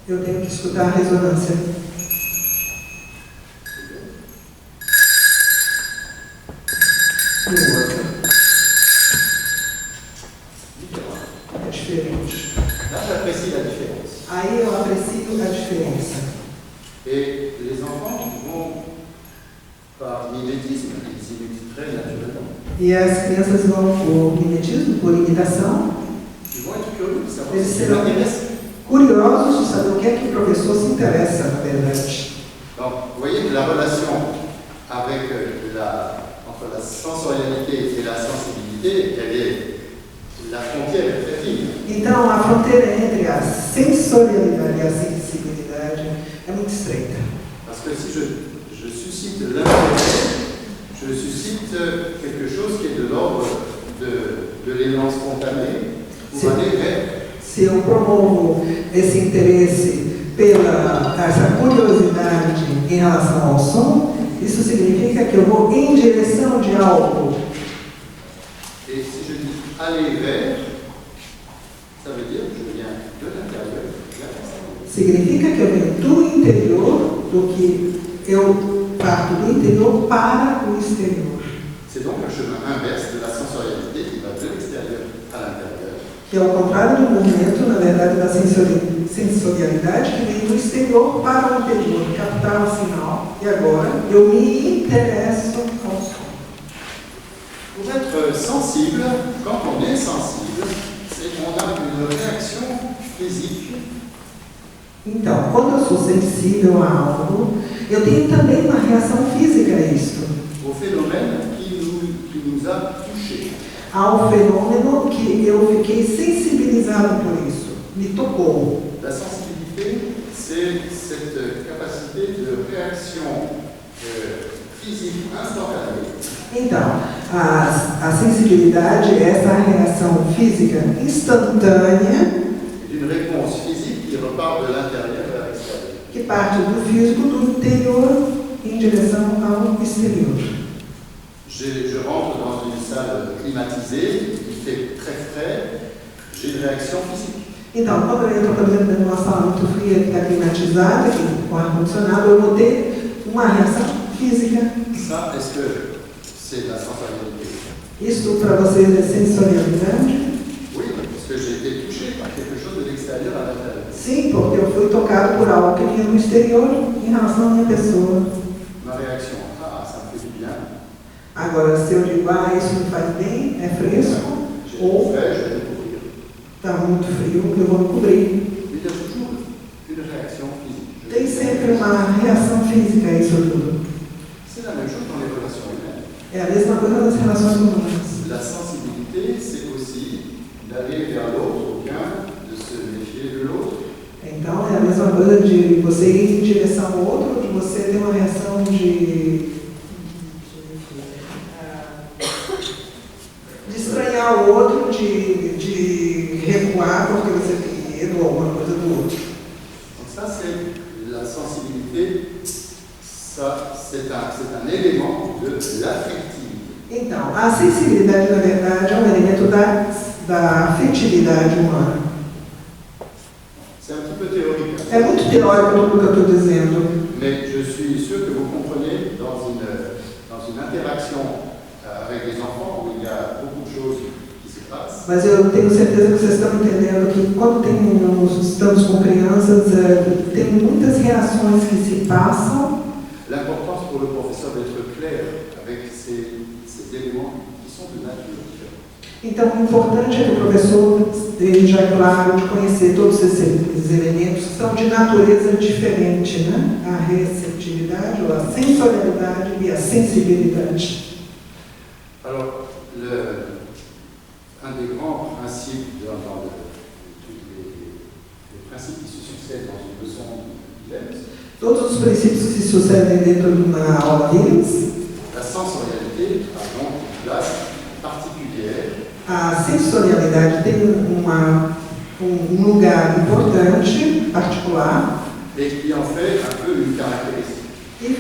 Eu tenho que escutar a ressonância. E o outro. É diferente. Là, j'apprécie la différence. Aí eu aprecio a diferença. Et les enfants vont, par mimétisme, ils imitent très naturellement. E as crianças vão por mimetismo, por imitação. Ils vont être curieux de savoir Eles ce qui serão m'intéresse. curiosos de saber o que é que o professor se interessa, na verdade. Donc, vous voyez, la relation avec entre la sensorialité et la sensibilité, la frontière est très fine. Então, a fronteira entre a sensorialidade e a sensibilidade é muito estreita. Parce que si je suscite l'intérêt, je suscite quelque chose qui est de l'ordre de l'élan spontané ou un éveil. Se eu promovo esse interesse essa curiosidade em relação ao som, isso significa que eu vou em direção de algo. Et si je dis aller vers, ça veut dire que je viens de l'intérieur vers l'extérieur. Significa que eu venho do interior, do que eu parto do interior para o exterior. C'est donc un chemin inverse de la sensorialité qui va de l'extérieur à l'intérieur. Que é o contrário do movimento, na verdade, da sensorialidade, que vem do exterior para o interior, captar o sinal. E agora eu me interesso ao som. Pour être sensible, quand on est sensible, c'est qu'on a une réaction physique. Então, quando eu sou sensível a algo, eu tenho também uma reação física a isso. Au phénomène qui nous a touchés. Há um fenômeno que eu fiquei sensibilizado por isso, me tocou. La sensibilité, c'est cette capacité de réaction physique instantanée. Então, a sensibilidade é essa reação física instantânea D'une réponse physique qui repart de l'intérieur vers l'extérieur. que parte do físico, do interior, em direção ao exterior. Je rentre dans une salle climatisée, il fait très frais, j'ai une réaction physique. Então, quando eu entro, por exemplo, numa sala muito fria que está climatizada, com ar-condicionado, eu vou ter uma reação física. Ça, est-ce que c'est la sensorialité? Isso para vocês é sensorialidade? Oui, parce que j'ai été touché par quelque chose de l'extérieur à l'intérieur. Sim, porque eu fui tocado por algo que vinha do exterior em relação à minha pessoa. Ma réaction, ça me fait du bien. Agora, se eu digo, isso me faz bem, é fresco, J'ai ou fait, je vais le couvrir. está muito frio, eu vou me cobrir. Il y a toujours une réaction physique. Tem sempre uma reação física a isso tudo. C'est la même chose dans les relations humaines. É a mesma coisa nas relações humanas. La sensibilité, c'est aussi d'aller vers l'autre ou bien de se méfier de l'autre. Então, é a mesma coisa de você ir em direção ao outro, de você ter uma reação de estranhar o outro, de recuar porque você tem medo ou alguma coisa do outro. Donc ça, c'est la sensibilité, ça, c'est un élément de l'affectivité. Então, a sensibilidade, na verdade, é um elemento da afetividade humana. C'est un petit peu théorique. É muito teórico tudo que eu estou dizendo, Mais je suis sûr que vous comprenez dans une interaction avec les enfants où il y a beaucoup de choses qui se passent. mas eu tenho certeza que vocês estão entendendo que quando estamos com crianças, tem muitas reações que se passam. L'importance pour le professeur d'être clair avec ces éléments qui sont de nature différente. Então, o importante é que o professor esteja claro de conhecer todos esses elementos que são de natureza diferente, né? A receptividade, ou a sensorialidade e a sensibilidade. Alors, un des grands principes dans les principes qui se succèdent dans une leçon d'Hilels, Todos os princípios que se sucedem dentro de uma aula deles, la sensorialité a donc une place particulière. a sensorialidade tem um lugar importante, particular, Et qui en fait un peu une caractéristique.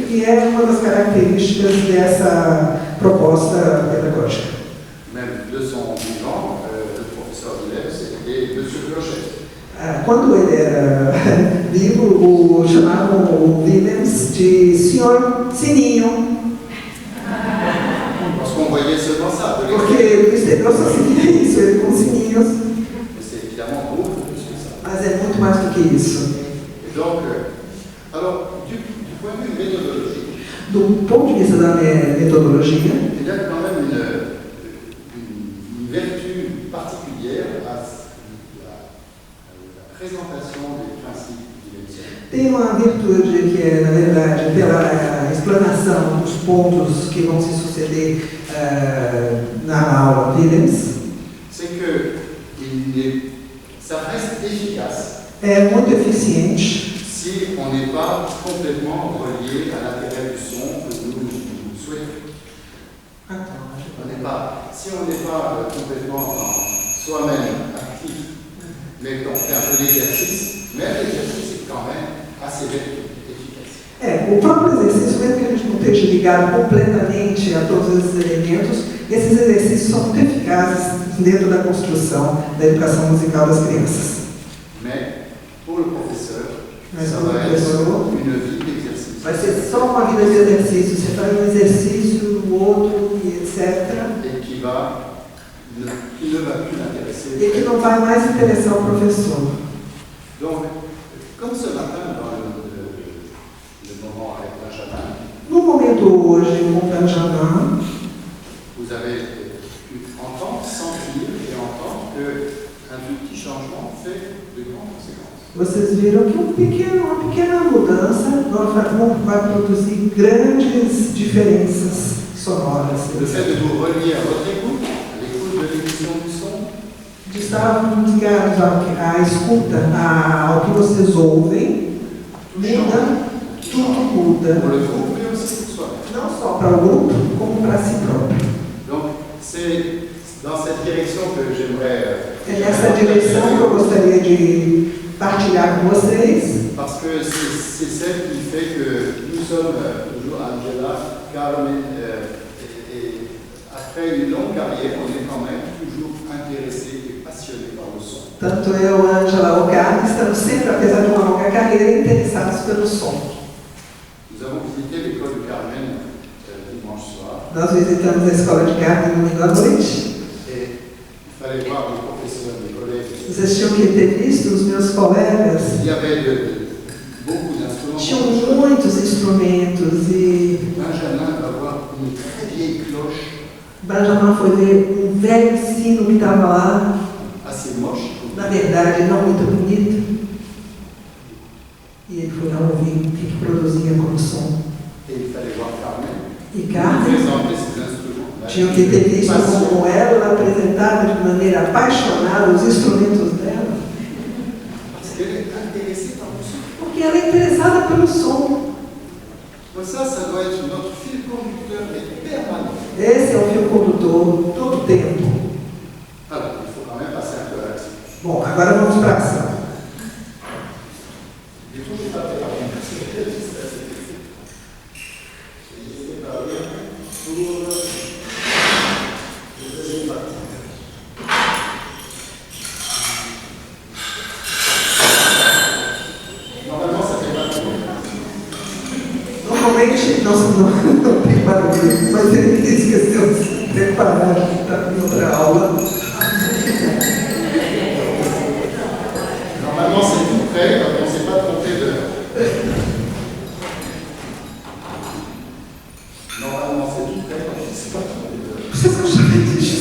e é uma das características dessa proposta pedagógica. Même de son vivant, le professeur Hillel, c'était M. Clochette. Quando ele era vivo, chamavam o Williams de Senhor Sininho. Parce qu'on voyait seulement ça. Porque o Estevão só se via isso, ele com sininhos. Mais c'est évidemment beaucoup plus que ça. Mas é muito mais do que isso. Et donc, alors, du point de vue méthodologique, Do ponto de vista da metodologia, il y a quand même une vertu particulière à la présentation des principes dimensionnels. tem uma virtude que é, na verdade, pela explanação dos pontos que vão se suceder na aula Williams, C'est que ça reste efficace é muito eficiente si on n'est pas complètement relié à l'intérêt du son que nous souhaitons. Si on n'est pas complètement soi-même actif, mais qu'on fait un peu d'exercice, même l'exercice est quand même assez efficace. O próprio exercício, mesmo que a gente não esteja ligado completamente a todos esses elementos, esses exercícios são muito eficazes dentro da construção da educação musical das crianças. Mais pour le professeur, Mas ça para o va professor, être une vie d'exercice. vai ser só uma vida de exercício. Você faz um exercício, o outro, e etc. Et qui ne va plus l'intéresser. E que não vai mais interessar o professor. Donc, comme ce matin, dans le moment avec Benjamin, No momento hoje, com o Benjamin, vous avez pu entendre, sentir et entendre qu'un tout petit changement fait de grandes conséquences. vocês viram que uma pequena mudança vai produzir grandes diferenças sonoras. Le fait de vous relier à votre écoute, à l'écoute de l'émission du son, De estar ligados à escuta, ao que vocês ouvem, tudo muda. pour le groupe, mais aussi pour soi-même. Não só para o grupo, como para si próprio. Donc, c'est dans cette direction que j'aimerais... É nessa direção que eu gostaria de partilhar com vocês, Parce que c'est celle qui fait que nous sommes toujours, Angela, Carmen, et après une longue carrière, on est quand même toujours intéressés et passionnés par le son. tanto eu, Ângela ou Carmen, estamos sempre, apesar de uma longa carreira, interessados pelo som. Nous avons visité l'école de Carmen dimanche soir, Nós visitamos a escola de Carmen no domingo à noite. et il fallait voir les professeurs, les collègues. Vocês tinham que ter visto os meus colegas. Il y avait beaucoup d'instruments. Tinham muitos instrumentos e Benjamin va voir une très vieille cloche, Benjamin foi ver um velho sino que estava lá, assez moche, na verdade não muito bonito. E ele foi lá ouvir o que produzia como som. et il fallait voir Carmen. E Nous Carmen présenter ces instruments. tinha que ter visto como ela apresentava de maneira apaixonada os instrumentos dela, Parce qu'elle est intéressée par le son. porque ela é interessada pelo som. Donc ça doit être notre fil conducteur et permanent. Esse é o fio condutor todo o tempo. Alors, il faut quand même passer un peu à l'action. Bom, agora vamos para a ação. Il faut que je fasse la Normalement, ça fait pas trop. Normalmente não tem barulho, mas ele esqueceu de se preparar que está em outra aula. Normalement, c'est tout prêt, donc on ne s'est pas trompé d'heure. Normalement, c'est tout prêt, donc on ne s'est pas trompé d'heure. Vocês não sabem disso?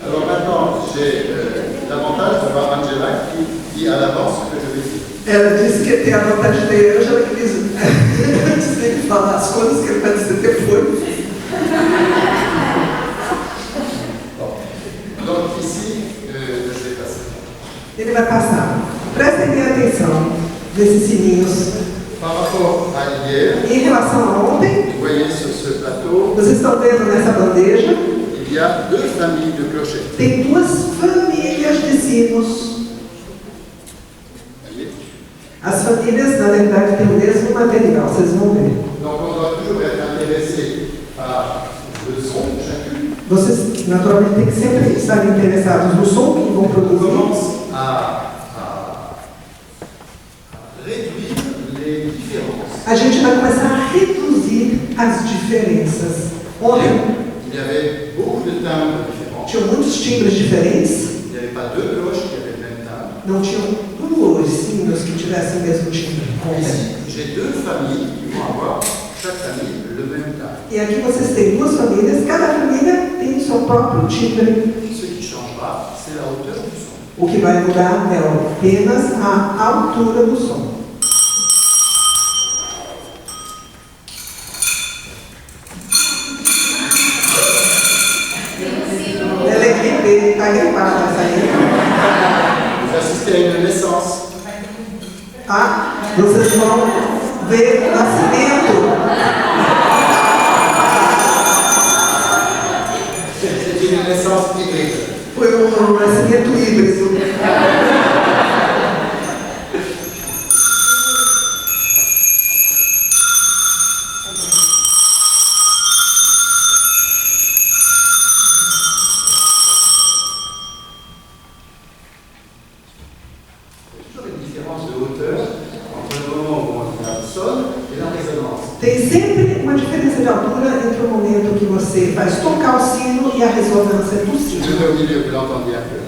Alors maintenant, j'ai l'avantage d'avoir Angela qui dit à l'avance ce que je vais dire. Ela disse que tem a vontade de ter Ângela que diz antes de falar as coisas que ele vai dizer depois. Donc ici, je vais passer. Ele vai passar. Prestem bem atenção nesses sininhos. Par rapport à hier, Em relação a ontem, vous voyez sur ce plateau, vocês estão vendo nessa bandeja, il y a deux familles de clochettes. tem duas famílias de sinos. Voyez. As famílias, na verdade, têm o mesmo material, vocês vão ver. Donc on doit toujours être intéressé par le son de chacune. Vocês, naturalmente, têm que sempre estar interessados no som que vão On produzir. commence à réduire les différences. A gente vai começar a reduzir as diferenças. Ontem, Il y avait beaucoup de timbres différents. tinham muitos timbres diferentes. Il n'y avait pas deux cloches qui avaient le même timbre. Não tinham duas sinos que tivessem o mesmo timbre. Ontem. Ici, j'ai deux familles qui vont avoir, chaque famille, le même timbre. E aqui vocês têm duas famílias, cada família tem o seu próprio timbre. Ce qui changera, c'est la hauteur du son. O que vai mudar é apenas a altura do som. Ela é gripe, está gripada essa aí. Vous assistez à une naissance. Ah, vocês vão ver o nascimento. C'est une naissance hybride. Foi um nascimento híbrido. Il y a toujours une différence de hauteur entre le moment où on sonne et la résonance. Tem sempre uma diferença de altura entre o momento que você faz tocar o sino e a ressonância do Je sino. vais au milieu, vous l'entendiez un peu.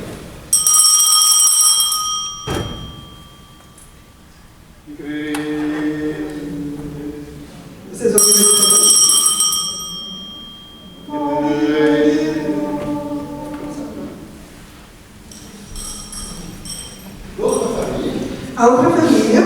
Vocês ouviram isso? L'autre famille, A outra família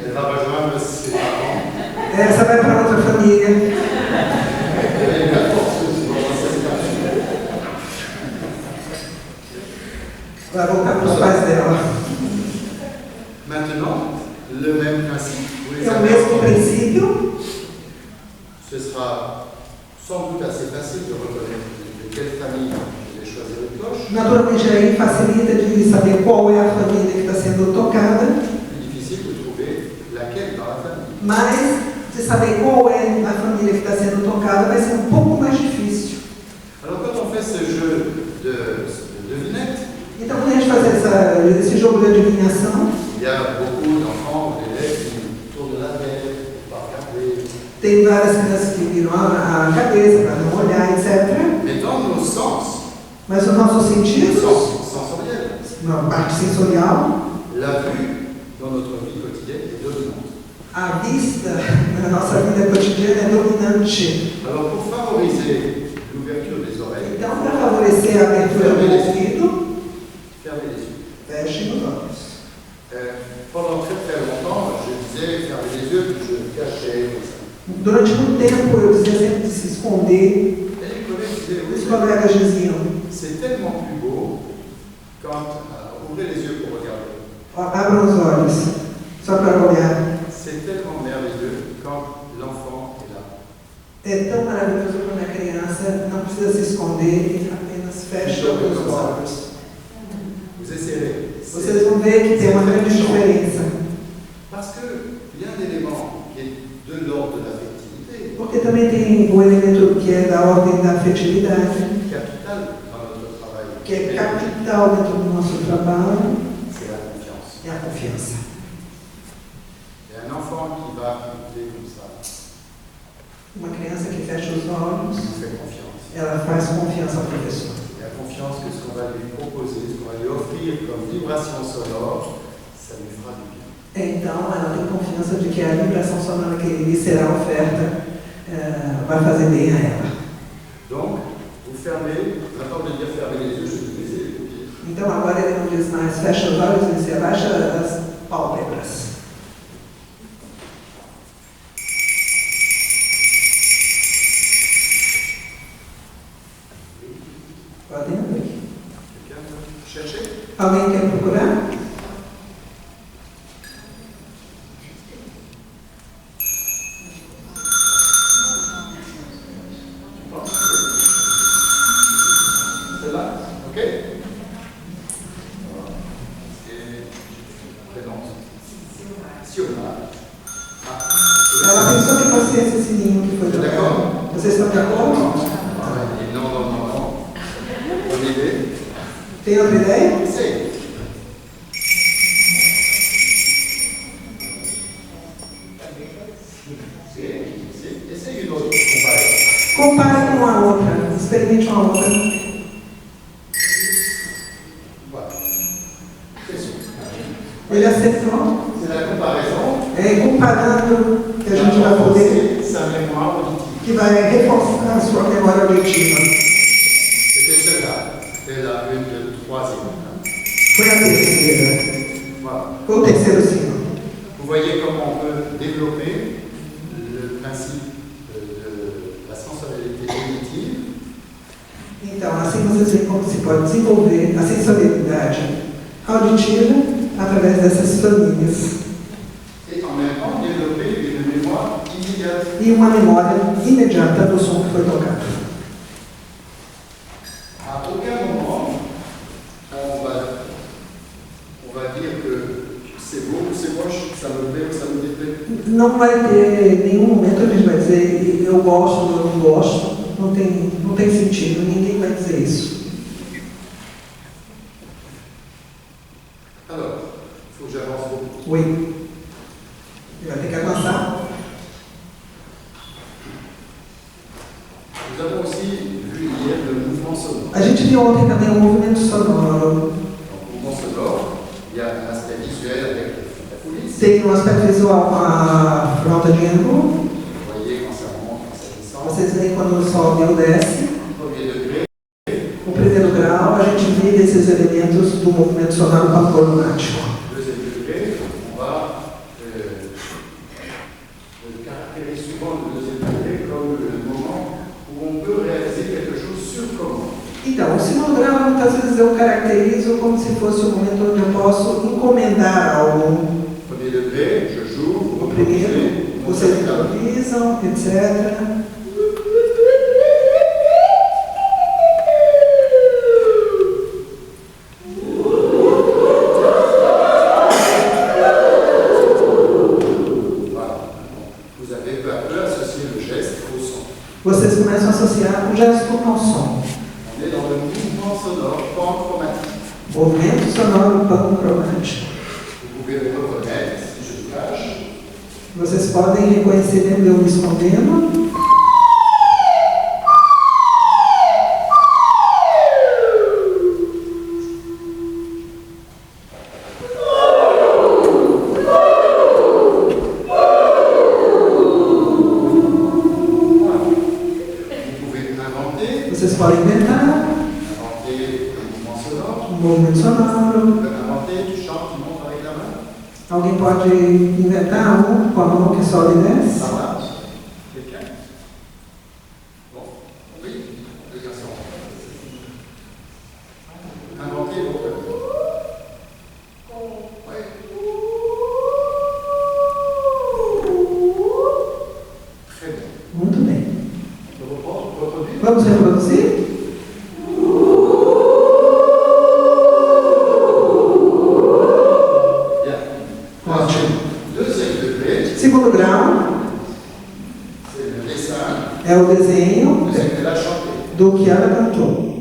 elle va rejoindre ses parents. essa vai para outra família. Elle est bien forceuse dans cette famille. Vai voltar para os pais dela. Maintenant, le même principe, vous les É o avez mesmo entendus. princípio. Ce sera sans doute assez facile de reconnaître de quelle famille vous allez choisir une cloche. Naturalmente aí facilita de saber qual é a família que está sendo tocada, Plus difficile de trouver laquelle dans la famille. mas de saber qual é a família que está sendo tocada vai ser um pouco mais difícil. Alors quand on fait ce jeu de devinette, Então quando a gente faz esse jogo de adivinhação, il y a beaucoup d'enfants ou d'élèves qui tournent la tête pour pas regarder. tem várias crianças que viram a cabeça para não olhar, etc. Mais dans nos sens, Mas os nossos sentidos, sens sensoriels, na parte sensorial, la vue dans notre vie quotidienne est dominante. a vista na nossa vida cotidiana é dominante. Alors pour favoriser l'ouverture des oreilles, Então, para favorecer a abertura do ouvido, fermez les yeux. fechem os olhos. Pendant très longtemps, je disais fermez les yeux, puis je me cachais comme ça. Durante muito tempo eu dizia sempre de se esconder. Et les collègues disaient Os oui, colegas diziam, c'est tellement plus beau quand ouvrez les yeux pour regarder. ó, abram os olhos, só para olhar. C'est tellement merveilleux quand l'enfant est là. É tão maravilhoso quando a criança não precisa se esconder e apenas fecha os olhos. Vous essayerez. Vocês vão ver que tem uma grande diferença. Parce qu'il y a un élément qui est de l'ordre de l'affectivité, Porque também tem o elemento que é da ordem da afetividade, capital dans notre travail. que é capital dentro do nosso trabalho, C'est la confiance. é a confiança. Et un enfant qui va écouter comme ça, Uma criança que fecha os olhos, il fait confiance. ela faz confiança ao professor. Il a confiance que ce qu'on va lui proposer, ce qu'on va lui offrir comme vibration sonore, ça lui fera du bien. Então, ela tem confiança de que a vibração sonora que lhe será oferta vai fazer bem a ela. Donc, vous fermez, maintenant de dire fermez les yeux, je vais baisser les paupières. Então, agora ele não diz mais fecha os olhos, ele diz abaixa as pálpebras. Acionar. Ela pensou que fosse esse sininho que foi tocado. Vocês estão de acordo? Não. Bonne idée? Tem outra ideia? Sim. Essaye une autre comparaison. Compare com a outra. Experimente uma outra. Voilà. C'est sûr. Ele acertou. C'est la comparaison. Comparando, que a gente vai poder, sa mémoire auditive. que vai reforçar a sua memória auditiva. C'était celle-là. C'était la une de troisième. Foi a terceira. Voilà. Foi o terceiro sino. Vous voyez comment on peut développer le principe de la sensorialité auditive. Então, assim vocês veem como se pode desenvolver a sensorialidade auditiva através dessas soninhas. Et en même temps développer une mémoire immédiate. E uma memória imediata do som que foi tocado. À aucun moment on va dire que c'est beau ou c'est moche, ça me plaît ou ça me déplaît. Não vai ter nenhum momento onde a gente vai dizer eu gosto, eu não gosto. Não tem sentido, ninguém vai dizer isso. Alors, il faut que j'avance beaucoup. Oi. Ele vai ter que avançar. Nous avons aussi vu hier le mouvement sonore. A gente viu ontem também o movimento sonoro. Donc, le mouvement sonore, il y a un aspect visuel avec la police. Tem um aspecto visual com a flauta de ângulo. Vous voyez quand ça monte, quand ça descend. Vocês veem quando sobe ou desce. Premier degré, No primeiro grau, a gente vê esses elementos do movimento sonoro pancromático. deuxième degré, on va caractériser souvent le deuxième degré comme le moment où on peut réaliser quelque chose sur commande. Então, o segundo grau, muitas vezes eu caracterizo como se fosse o momento onde eu posso encomendar algo. Premier degré, je joue, O primeiro, vocês improvisam, etc. Vous avez peu à peu associé le geste au son. Vocês começam a associar o gesto ao som. On est dans le mouvement sonore panchromatique. Movimento sonoro pancromático. Vous pouvez le reconnaître si je le cache. Vocês podem reconhecer mesmo eu me escondendo. Vocês podem inventar um movimento sonoro. Alguém pode inventar um com a mão que sobe e desce? Muito bem. Vamos reproduzir? Ótimo. Segundo grau é o desenho do que ela cantou.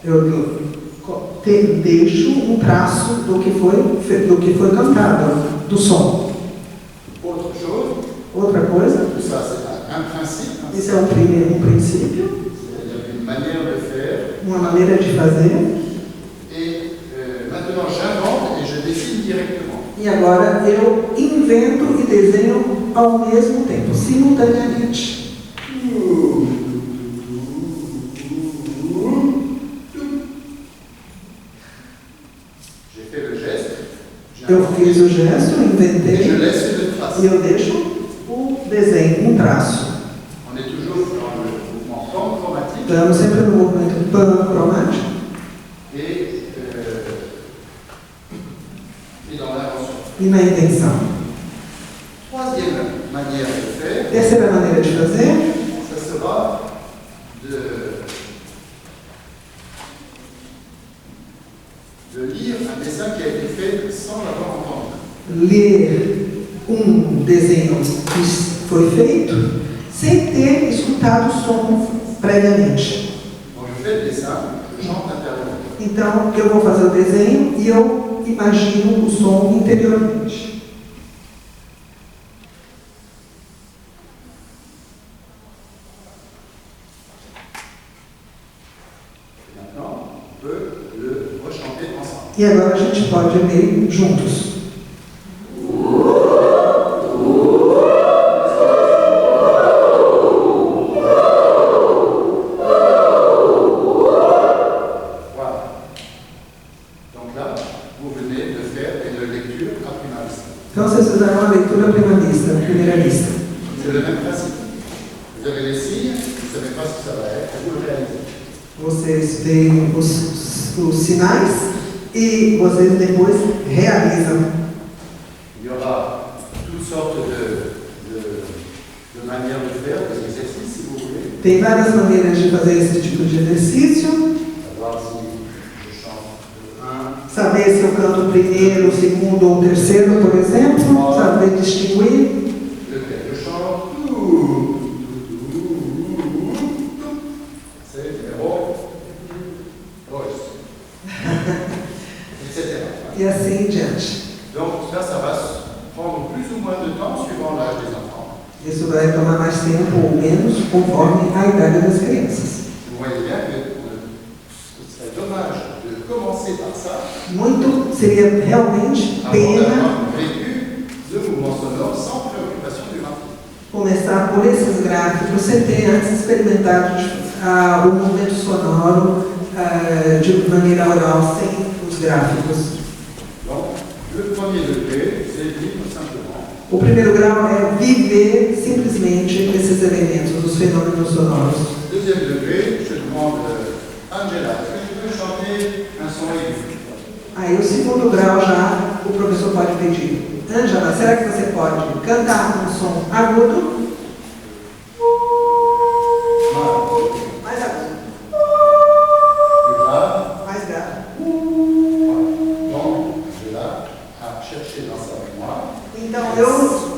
Eu deixo um traço do que foi cantado, do som. Outra coisa, isso é um princípio, uma maneira de fazer. E agora eu invento e desenho ao mesmo tempo, simultaneamente. Eu fiz o gesto, inventei, e eu deixo o desenho, um traço. Estamos sempre no movimento pancromático. E na intenção. Terceira maneira de fazer de lire un dessin qui a été fait sans l'avoir entendu. Ler desenho que foi feito sem ter escutado o som previamente. Donc je fais le dessin, je chante intérieurement. Então, eu vou fazer o desenho e eu imagino o som interiormente. E agora a gente pode ler juntos. Então vocês fizeram uma leitura à primeira vista. C'est le même principe. Vous avez les signes, vous ne savez pas ce que ça va être, vous le réalisez. Vocês veem os sinais e vocês depois realizam. Il y aura toutes sortes de manières de faire des exercices, si vous voulez. Tem várias maneiras de fazer esse tipo de exercício. Savoir si je chante Saber se eu canto o primeiro, o segundo ou o terceiro, por exemplo. Saber distinguir. lequel je chante. C'est etc. E assim em diante. Donc ça va prendre plus ou moins de temps suivant l'âge des enfants. Isso vai tomar mais tempo ou menos conforme a idade das crianças. Vous voyez bien que ce serait dommage de commencer par ça. Muito seria realmente pena Avoir vécu de mouvements sonores sans préoccupation du graphique. começar por esses gráficos sem ter antes experimentado o movimento sonoro de maneira oral, sem os gráficos. Donc, le premier degré, c'est vivre simplement. O primeiro grau é viver simplesmente esses elementos, os fenômenos sonoros. Deuxième degré, je demande Angela, est-ce que tu peux chanter un son aigu? Aí o segundo grau já o professor pode pedir: Ângela, será que você pode cantar um som agudo? Mais agudo. Plus grave. Mais grave. Donc, Angela a cherché dans sa mémoire. Então eu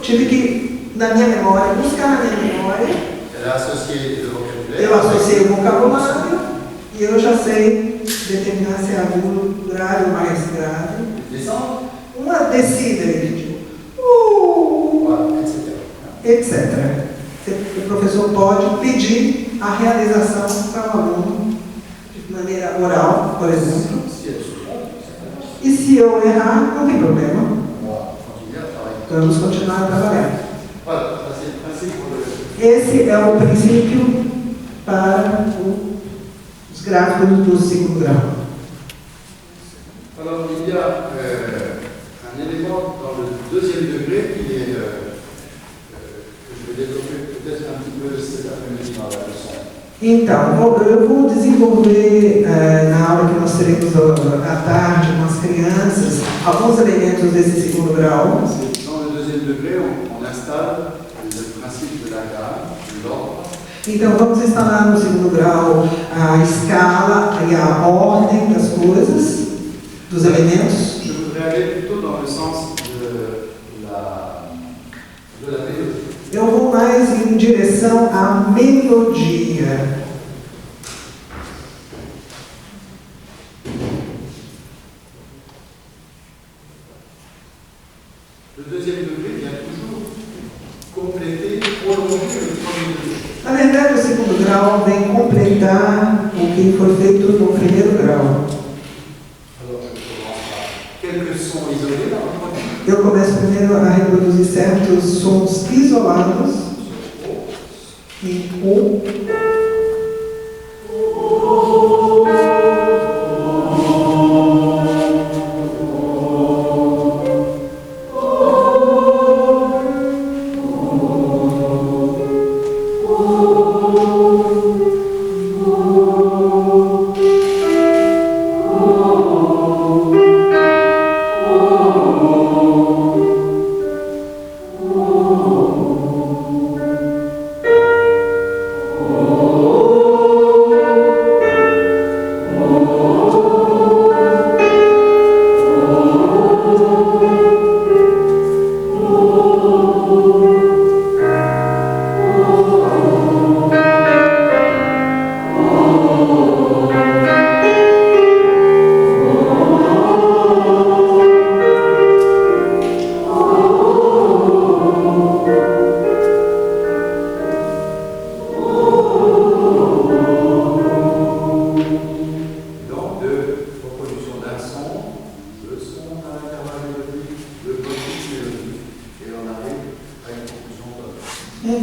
tive que, na minha memória, buscar na minha memória. Elle a associé le vocabulaire. Eu associei o vocabulário e eu já sei determinar se é agudo, grave ou mais grave. Descendre. Uma descida, ele pediu. Voilà, etc. O professor pode pedir a realização para o aluno de maneira oral, por exemplo. Si elle se trompe, c'est pas grave. E se eu errar, não tem problema. On va continuer à travailler. Vamos continuar a trabalhar. Voilà, ça c'est le principe pour le. Esse é o princípio para os gráficos do segundo grau. Alors, il y a un élément dans le deuxième degré qui est, que je vais développer peut-être un petit peu cet après-midi dans la leçon. Então, eu vou desenvolver na aula que nós teremos à tarde com as crianças alguns elementos desse segundo grau. Dans le deuxième degré, on installe le principe de la gamme, de l'ordre. Então, vamos instalar no segundo grau a escala e a ordem das coisas, dos elementos. Je voudrais aller plutôt dans le sens de la mélodie. Eu vou mais em direção à melodia. Le deuxième degré vient toujours compléter, prolonger le premier degré. Na verdade, o segundo grau vem completar o que foi feito no primeiro grau. Alors, je commence par quelques sons isolés dans le premier. Eu começo primeiro a reproduzir certos sons isolados em O.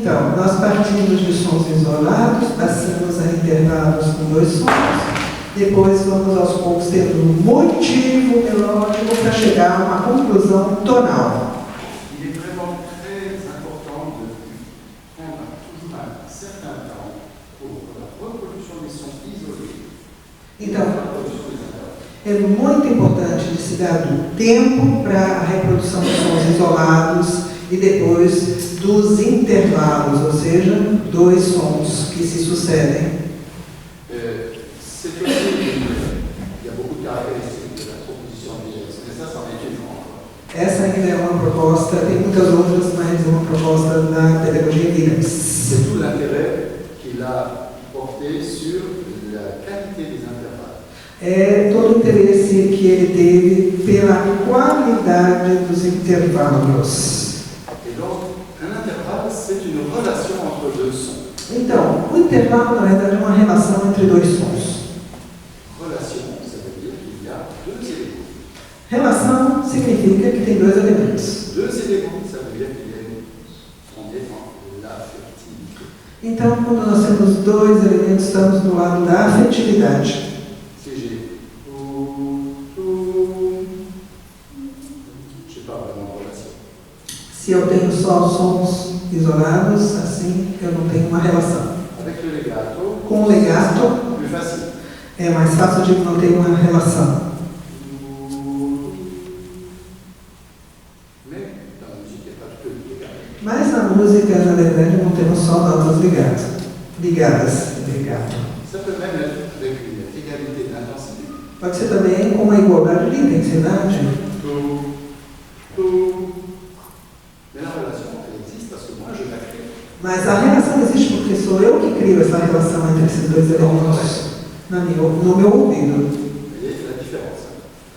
Então, nós partimos de sons isolados, passamos a intervalos com 2 sons, depois vamos aos poucos tendo um motivo melódico para chegar a uma conclusão tonal. Il est vraiment très important de prendre toujours un certain temps pour la reproduction des sons isolés. Então, é muito importante de se dar do tempo para a reprodução dos sons isolados e depois dos intervalos, ou seja, 2 sons que se sucedem. C'est aussi, il y a beaucoup de caractéristiques de la proposition des gestes, mais ça en est une encore. Essa ainda é uma proposta, tem muitas outras, mas é uma proposta da pedagogia Williams. C'est tout l'intérêt qu'il a porté sur la qualité des intervalles. É todo o interesse que ele teve pela qualidade dos intervalos. Et donc, un intervalle, c'est une relation entre 2 sons. Então, o intervalo, na verdade, é uma relação entre 2 sons. Relation, ça veut dire qu'il y a 2 éléments. Relação significa que tem 2 elementos. 2 éléments, ça veut dire qu'il y a on est dans l'affectivité. Então, quando nós temos 2 elementos, estamos do lado da afetividade. Si j'ai j'ai pas vraiment de relation. Se eu tenho só sons isolados, assim, eu não tenho uma relação. Avec le legato, Com o legato, plus facile. é mais fácil de não ter uma relação. Mais dans la musique, il n'y a pas que le legato. Mas na música, na verdade, não temos só notas ligadas. Legato. Ça peut même être avec une égalité d'intensité. Pode ser também com uma igualdade de intensidade. Mais la relation, elle existe parce que moi, je la crée. Mas a relação existe porque sou eu que crio essa relação entre esses 2 elementos no meu ouvido. Vous voyez la différence.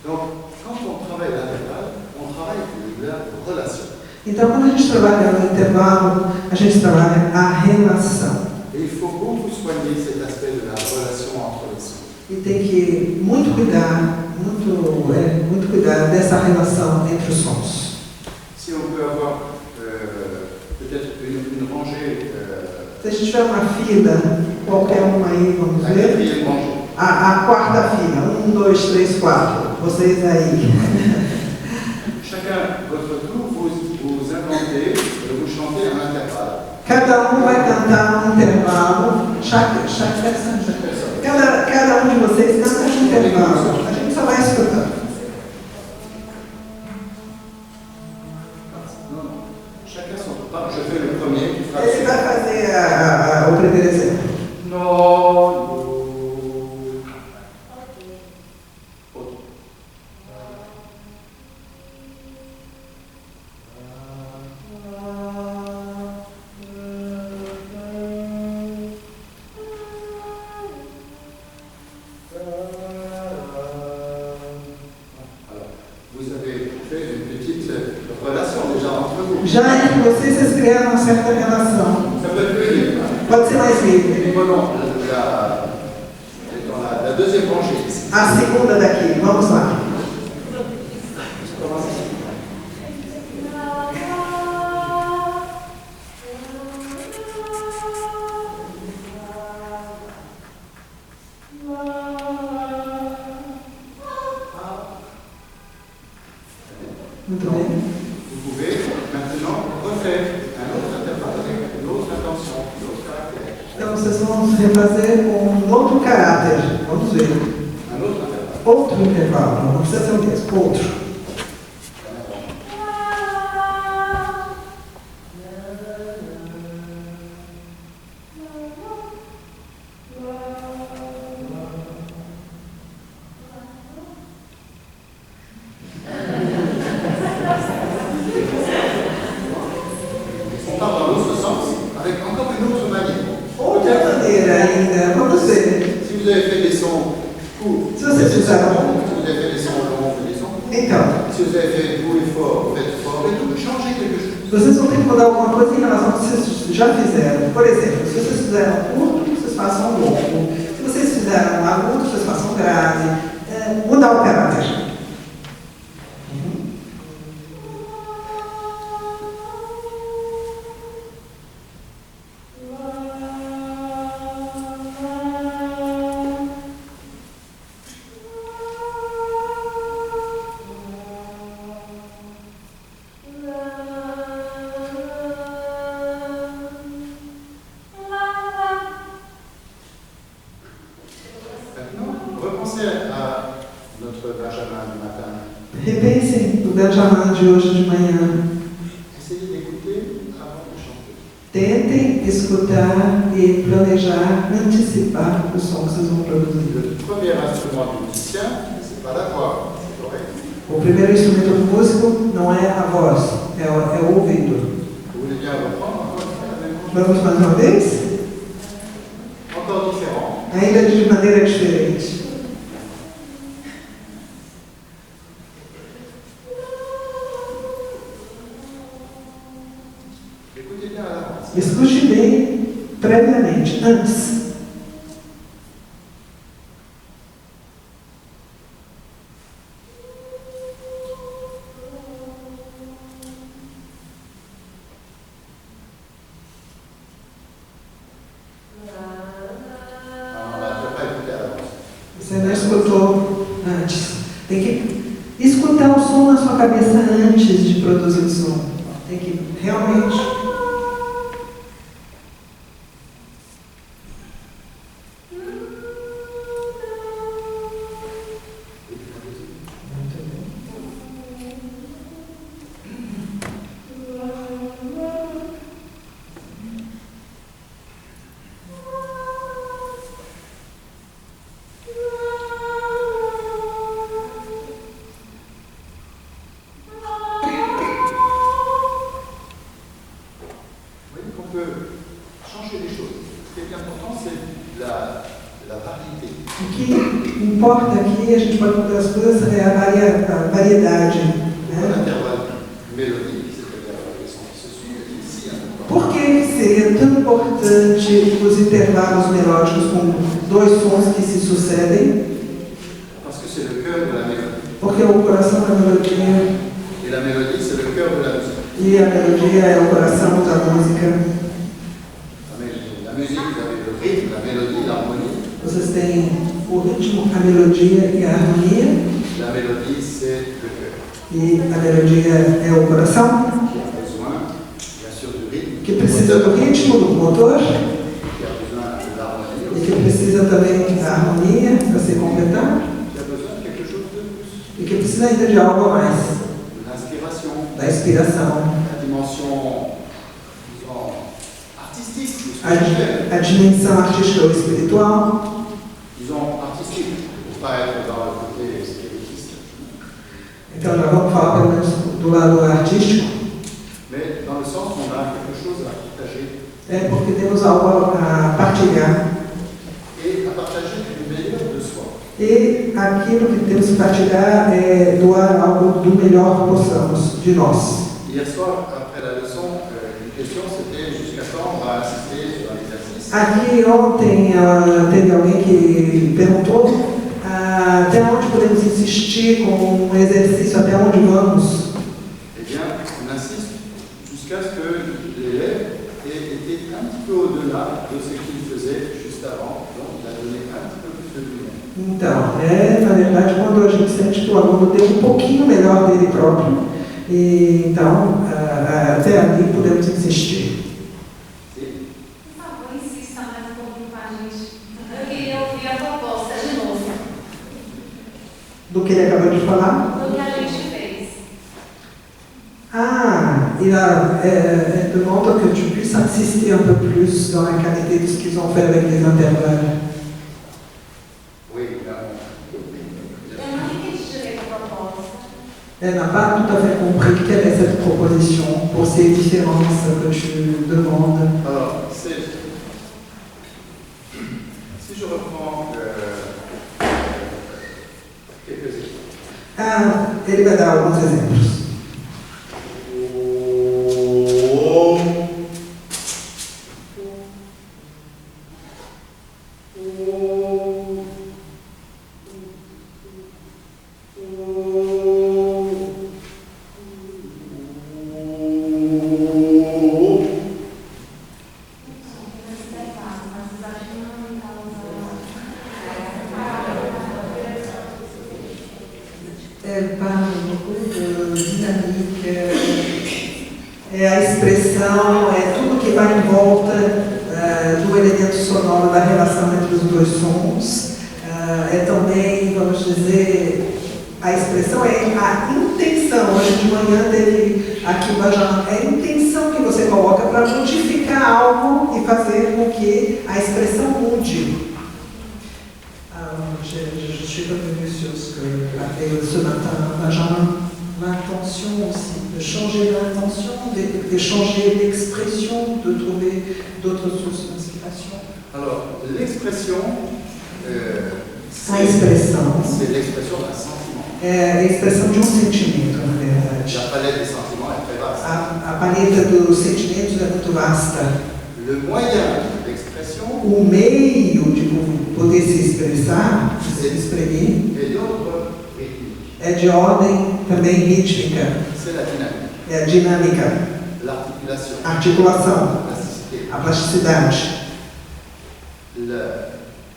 Donc, quand on travaille l'intervalle, on travaille la relation. Então, quando a gente trabalha no intervalo, a gente trabalha a relação. Et il faut beaucoup soigner cet aspect de la relation entre les sons. E tem que muito cuidar dessa relação entre os sons. Si on peut avoir peut-être une rangée, Se a gente tiver uma fila, qualquer uma aí, vamos la ver. quatrième rangée, A quarta fila, 1, 2, 3, 4. Vocês aí. chacun votre tour, vous inventez, vous chantez un intervalle. Cada vai cantar um intervalo. Cada de vocês canta um intervalo. A gente só vai escutando. Non, chacun son tour. Je fais le premier qui fera. Ele vai fazer o primeiro exemplo. Non. Já entre vocês criaram uma certa relação. Pode ser mais livre. A segunda daqui, vamos lá. Muito bem. Vous pouvez maintenant refaire un autre intervalle avec une autre intention, un autre caractère. Então vocês vão refazer com um outro caráter. Vamos ver. Un autre intervalle. Outro intervalo. Não precisa ser o mesmo. Outro. On part dans l'autre sens avec encore une autre manière. Outra maneira ainda. Vamos ver. Si vous avez fait des sons courts, Si vous avez fait ça. si vous avez fait des sons longs, vous faites des sons courts. Então, Si vous avez fait doux et fort, vous faites fort et tout, changez quelque chose. vocês vão ter que mudar alguma coisa em relação ao que vocês já fizeram. Por exemplo, se vocês fizeram curto, vocês façam longo. Se vocês fizeram agudo, vocês façam grave. Mudar o caráter. Pensez à notre Benjamin du matin. Repensem no Benjamin de hoje de manhã. Essayez d'écouter avant de chanter. Tentem escutar e planejar, antecipar o som que vocês vão produzir. Le premier instrument du musicien, ce n'est pas la voix, c'est l'oreille. O primeiro instrumento do músico não é a voz, é o ouvido. Vous voulez bien reprendre encore une fois la même chose? Vamos mais uma vez? Encore différent. Ainda de maneira diferente. Écoutez bien à l'avance. Escute bem previamente, antes. Você não escutou antes. Tem que escutar o som na sua cabeça antes de produzir o som. Tem que realmente. O que importa aqui, a gente pode mudar as coisas, é a variedade. Né? Por que seria tão importante os intervalos melódicos com dois sons que se sucedem? Porque o coração da melodia. E a melodia é o coração da música. Vocês têm o ritmo, a melodia e a harmonia. E a melodia é o coração, que precisa do ritmo do motor e que precisa também da harmonia para se completar e que precisa ainda de algo a mais, da inspiração, a dimensão artística ou espiritual. Então já vamos falar pelo menos do lado artístico. É porque temos algo a partilhar. E aquilo que temos que partilhar é doar algo do melhor que possamos de nós. Aqui ontem teve alguém que perguntou até onde podemos insistir com um exercício, até onde vamos. Então, na verdade, quando a gente sente que o aluno tem um pouquinho melhor dele próprio, e, então, até ali podemos insistir. Por favor, insista mais um pouquinho com a gente. Eu queria ouvir a proposta de novo. Do que ele acabou de falar? Do que a gente fez. Il demande que tu puisses insister un peu plus dans la qualité de ce qu'ils ont fait avec les intervalles. Elle n'a pas tout à fait compris quelle est cette proposition pour ces différences que tu demandes. Alors, si je reprends quelques exemples. Ele vai dar alguns exemplos. É a expressão, é tudo que vai em volta do elemento sonoro, da relação entre os dois sons, é também, vamos dizer, a expressão é a intenção. Hoje de manhã teve aqui o Bajão, é a intenção que você coloca para modificar algo e fazer com que a expressão mude. Je suis pas venue sur ce matin, Benjamin, l'intention aussi, de changer l'intention, de changer l'expression, de trouver d'autres sources d'inspiration. Alors, l'expression, A expressão c'est l'expression d'un sentiment. é a expressão de um sentimento, na verdade. La palette des sentiments est très vaste. A paleta dos sentimentos é muito vasta. Le moyen d'expression O meio de poder se expressar, de se exprimir, est d'ordre rythmique. é de ordem também rítmica, C'est la dynamique, é a dinâmica, l'articulation, a articulação, la plasticité. a plasticidade.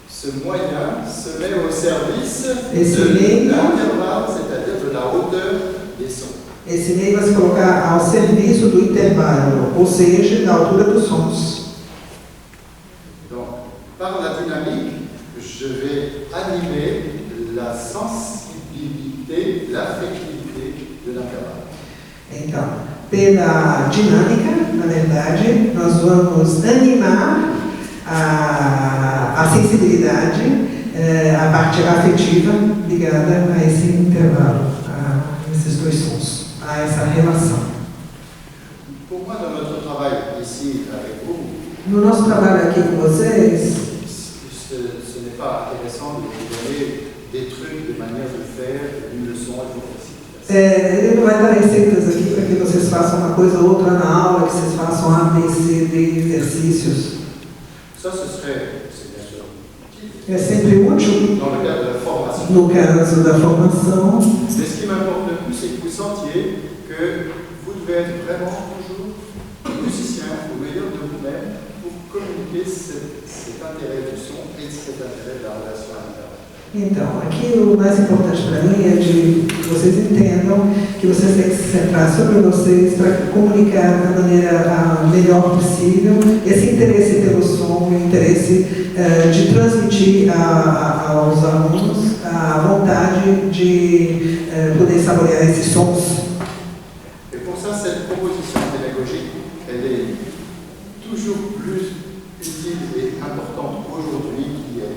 Ce moyen se met au service Esse de meio, l'intervalle, c'est-à-dire de la hauteur des sons. esse meio vai se colocar ao serviço do intervalo, ou seja, da altura dos sons. Donc, par la dynamique, je vais animer la sensibilité, l'affectivité de l'intervalle. Então, pela dinâmica, na verdade, nós vamos animar a sensibilidade, a parte afetiva ligada a esse intervalo, a esses dois sons, a essa relação. Pour moi, dans notre travail ici avec vous, No nosso trabalho aqui com vocês, ce n'est pas intéressant de vous donner des trucs, des manières de faire, une leçon et vous ele não vai dar receitas aqui para que vocês façam uma coisa ou outra na aula, que vocês façam A, B, C, D exercícios. Ça, ce serait, c'est bien sûr utile, É sempre útil dans le cadre de la formation. no caso da formação, Mais ce qui m'importe le plus, c'est que vous sentiez que vous devez être vraiment toujours musicien, au meilleur de vous-même, pour communiquer cet intérêt du son et cet intérêt de la relation à l'intérieur. então, aqui o mais importante para mim é de que vocês entendam que vocês têm que se centrar sobre vocês para comunicar da maneira melhor possível esse interesse pelo som, o interesse de transmitir aos alunos a vontade de poder saborear esses sons. Et pour ça, cette proposition pédagogique, elle est toujours plus utile et importante aujourd'hui qu'hier.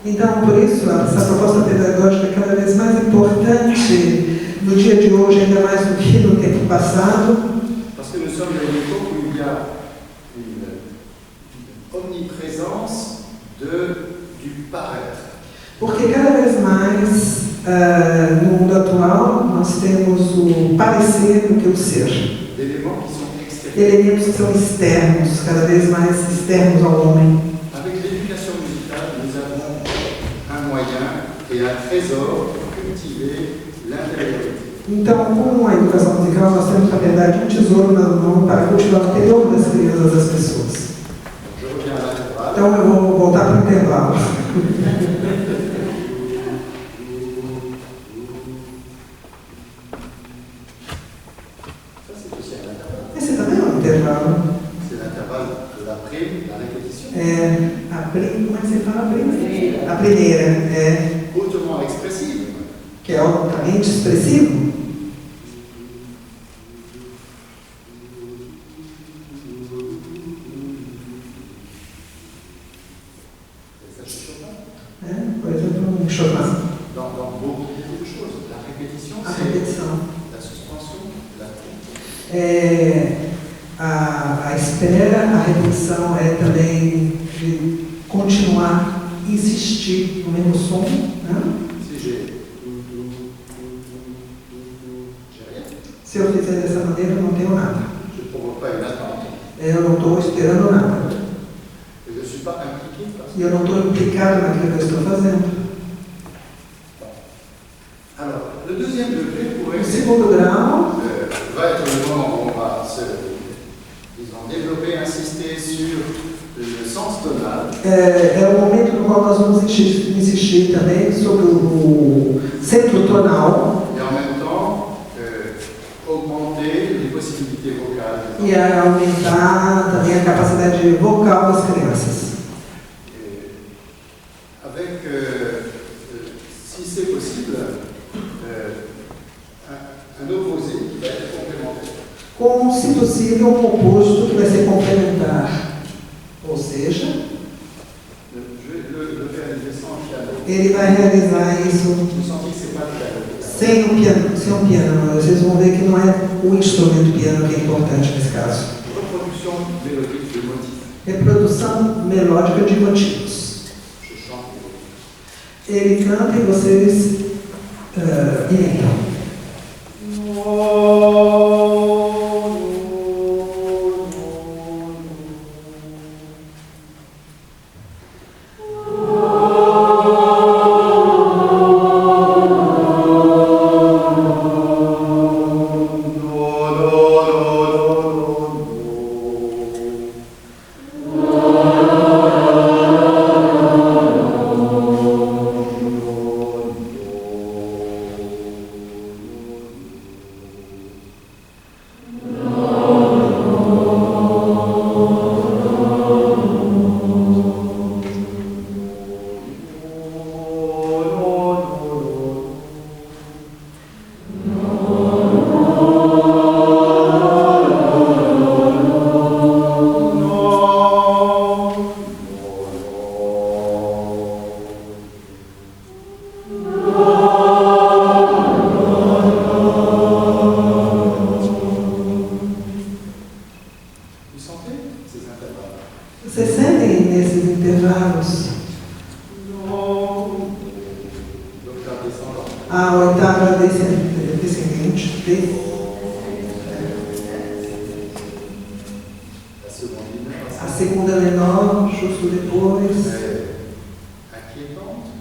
Então, por isso, essa proposta pedagógica é cada vez mais importante no dia de hoje, ainda mais do que no tempo passado. Parce que nous sommes à une époque où il y a une omniprésence du paraître. Porque cada vez mais, no mundo atual, nós temos o parecer do que o ser. D'éléments qui sont extérieurs. Elementos que são externos, cada vez mais externos ao homem. Avec l'éducation musicale, nous avons un moyen et un trésor pour cultiver l'intériorité. Então, com a educação musical, nós temos, na verdade, um tesouro na mão para cultivar o interior das crianças, das pessoas. Je reviens à l'intervalle. Então, eu vou voltar para o intervalo. Ça, c'est aussi un intervalle. Esse também é um intervalo. C'est l'intervalle de la prime, la répétition. Como é que você fala? A primeira, Hautement expressive. que é altamente expressivo. Por exemplo, um Chopin. Dans beaucoup de choses. La répétition, A c'est repetição. la suspension, la prime. A espera, a repetição é também de continuar, insistir no mesmo som, né? Si j'ai rien, Se eu fizer dessa maneira, eu não tenho nada. je ne provoque pas une attente. Eu não estou esperando nada. Et je ne suis pas impliqué parce que... E eu não estou implicado naquilo que eu estou fazendo. Alors, le deuxième degré pourrait O segundo grau va être le moment où on va se, disons, développer, insister sur le sens tonal. é o momento no qual nós vamos insistir também sobre o centro tonal Et en même temps, augmenter les possibilités vocales. e aumentar também a capacidade vocal das crianças. Et avec si c'est possible, un opposé qui va être complémentaire. Com, se possível, um oposto que vai ser complementar. Ou seja, Je vais le réaliser sans piano. ele vai realizar isso Vous sentez que c'est pas le piano. sem um piano. Vocês vão ver que não é o instrumento piano que é importante nesse caso. Reproduction mélodique de motifs. Reprodução melódica de motivos. Je chante. Ele canta e vocês imitam. Vocês sentem nesses intervalos a oitava descendente, a segunda menor, justo depois,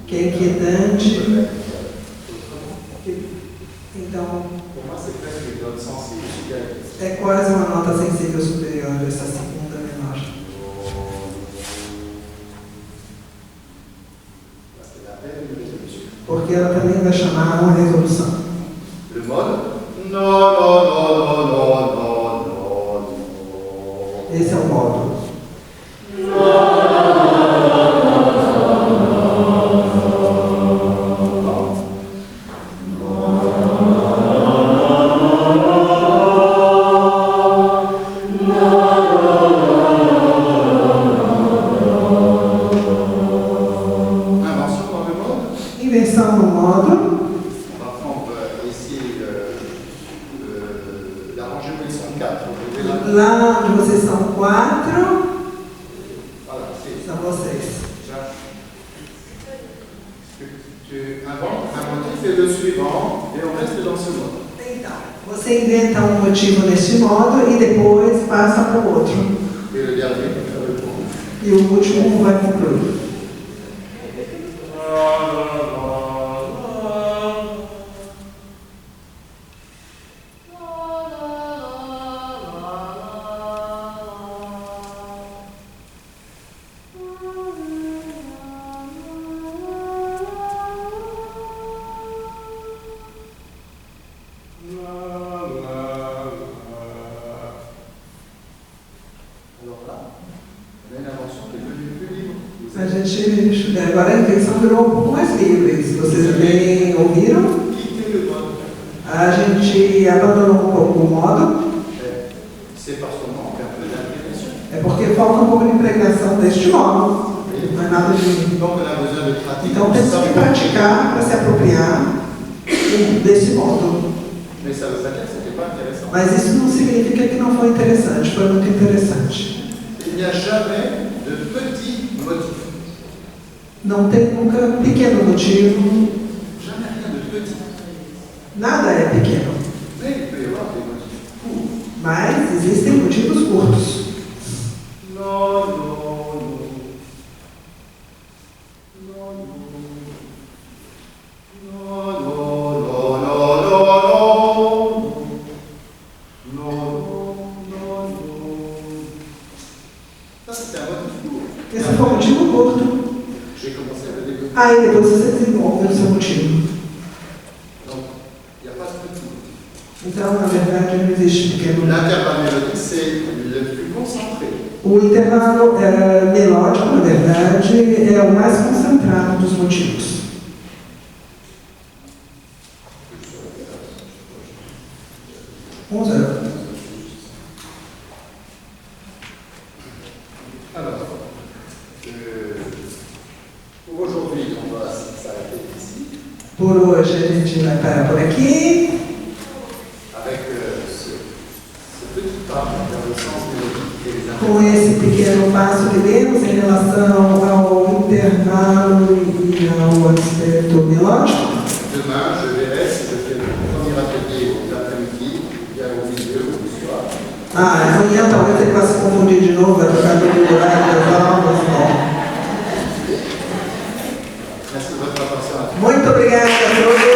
que é inquietante. Então, é quase uma nota sensível superior essa segunda menor. Porque ela também vai chamar uma resolução. Le mode? Non. Esse é o modo. Invenção no modo. Maintenant, on va essayer d'arranger où ils sont 4. Lá onde vocês são 4, Voilà, c'est são vocês. ça. Tu inventes un motif et le suivant, et on reste dans ce mode. Então, você inventa um motivo nesse modo e depois passa para o outro. Et le dernier, on fait le tour. E o último vai concluir. A gente, agora a invenção virou um pouco mais livre. Se vocês bem ouviram, a gente abandonou um pouco o modo. C'est parce qu'on manque un peu d'imprégnation. É porque falta um pouco de impregnação deste modo. Não é nada de. Donc on a besoin de pratiquer. Então temos que praticar para se apropriar desse modo. Mais ça veut pas dire que c'était pas intéressant. Mas isso não significa que não foi interessante, foi muito interessante. Il n'y a jamais de petits motifs. Não tem nunca pequeno motivo, Jamais rien de petit. nada é pequeno. Mais il peut y avoir des motifs courts. Mas existem motivos curtos. Non. Ça, c'était un motif court. Esse foi um motivo curto. J'ai commencé à le développer. Aí depois você desenvolve o seu motivo. Donc, il n'y a pas de petit motif. Então, na verdade, não existe pequeno. L'intervalle mélodique, c'est le plus concentré. O intervalo melódico, na verdade, é o mais concentrado dos motivos. 11h. Alors, pour aujourd'hui, on va s'arrêter ici. Por hoje a gente vai parar por aqui. Avec ce petit pas vers le sens mélodique et les Com esse pequeno passo que demos em relação ao intervalo e ao aspecto melódico. Demain, je verrai si je fais le premier atelier l'après-midi, bien au milieu ou au soir. Amanhã talvez ele vá se confundir de novo, vai trocar do horário das aulas. Bom. Merci de votre attention. Muito obrigada a todos.